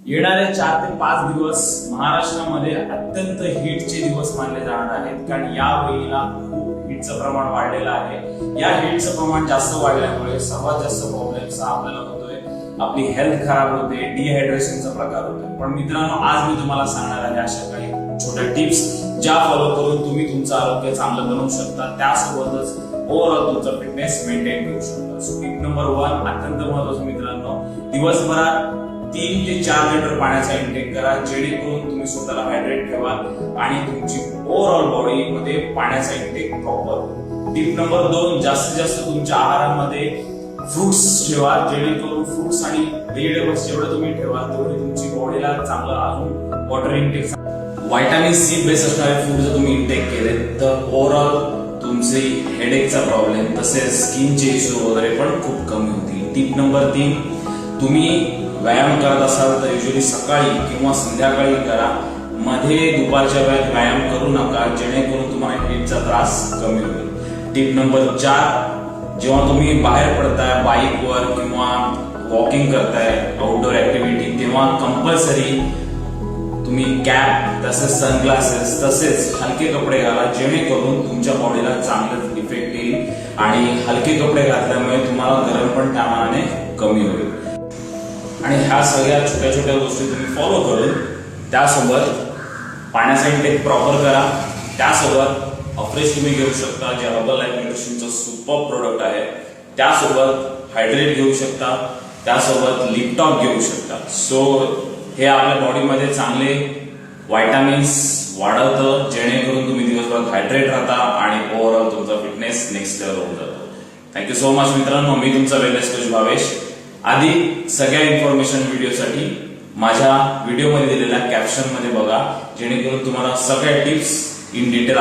येणारे 4 ते 5 दिवस महाराष्ट्रामध्ये अत्यंत हिटचे दिवस मानले जाणार आहेत, कारण या वेळेला खूप हिटचं प्रमाण वाढलेलं आहे। या हिटचं प्रमाण जास्त वाढल्यामुळे सर्वात जास्त प्रॉब्लेम्स आपल्याला होतोय, आपली हेल्थ खराब होते, डिहायड्रेशनचा प्रकार होतोय। पण मित्रांनो, आज मी तुम्हाला सांगणार आहे अशा काही छोट्या टिप्स ज्या फॉलो करून तुम्ही तुमचं आरोग्य चांगलं बनवू शकता, त्यासोबतच ओव्हरऑल तुमचं फिटनेस मेंटेन करू शकता। सो टिप नंबर 1 अत्यंत महत्त्वाचं मित्रांनो, दिवसभरात 3 ते 4 लिटर पाण्याचा इंटेक करा, जेणेकरून तुम्ही स्वतःला हायड्रेट ठेवा आणि तुमची ओव्हरऑल बॉडी मध्ये पाण्याचा इंटेक प्रॉपर। टिप नंबर 2, जास्तीत जास्त तुमच्या आहारामध्ये फ्रुट्स ठेवा, जेणेकरून फ्रुट्स आणि व्हेजिटेबल्स जेवढे तुम्ही ठेवा तेवढे तुमची बॉडीला चांगलं अजून water intake, vitamin C base असणारे फूड जर तुम्ही इंटेक केले तर ओव्हरऑल तुमचे हेडेकचा प्रॉब्लेम तसेच स्किनचे इश्यू वगैरे पण खूप कमी होतील। टिप नंबर 3, तुम्ही व्यायाम करत असाल तर युजली सकाळी किंवा संध्याकाळी करा, मध्ये दुपारच्या वेळेत व्यायाम करू नका, जेणेकरून तुम्हाला हिटचा त्रास कमी होईल। टिप नंबर 4, जेव्हा तुम्ही बाहेर पडताय बाईकवर किंवा वॉकिंग करताय आउटडोर ऍक्टिव्हिटी, तेव्हा कंपल्सरी तुम्ही कॅप तसेच सनग्लासेस तसेच हलके कपडे घाला, जेणेकरून तुमच्या बॉडीला चांगलं इफेक्ट येईल आणि हलके कपडे घातल्यामुळे तुम्हाला गरम पण त्या मानाने कमी होईल। आणि ह्या सगळ्या छोट्या छोट्या गोष्टी तुम्ही फॉलो करून त्यासोबत पाण्याचा इंटेक प्रॉपर करा, त्यासोबत अफ्रेश तुम्ही घेऊ शकता जे हर्बल लाईफ न्यूट्रिशनचं सुपर प्रोडक्ट आहे, त्यासोबत हायड्रेट घेऊ शकता, त्यासोबत लिपटॉप घेऊ शकता। सो हे आपल्या बॉडीमध्ये चांगले व्हिटॅमिन्स वाढवतं, जेणेकरून तुम्ही दिवसभर हायड्रेट राहता आणि ओव्हरऑल तुमचा फिटनेस नेक्स्ट लेवल होऊन जातो। थँक्यू सो मच मित्रांनो, मी तुमचा वेलनेस कोच भावेश। आधी सगळ्या इन्फॉर्मेशन व्हिडिओसाठी माझ्या व्हिडिओमध्ये दिलेल्या कॅप्शन मध्ये बघा, जेणेकरून तुम्हाला सगळ्या टिप्स इन डिटेल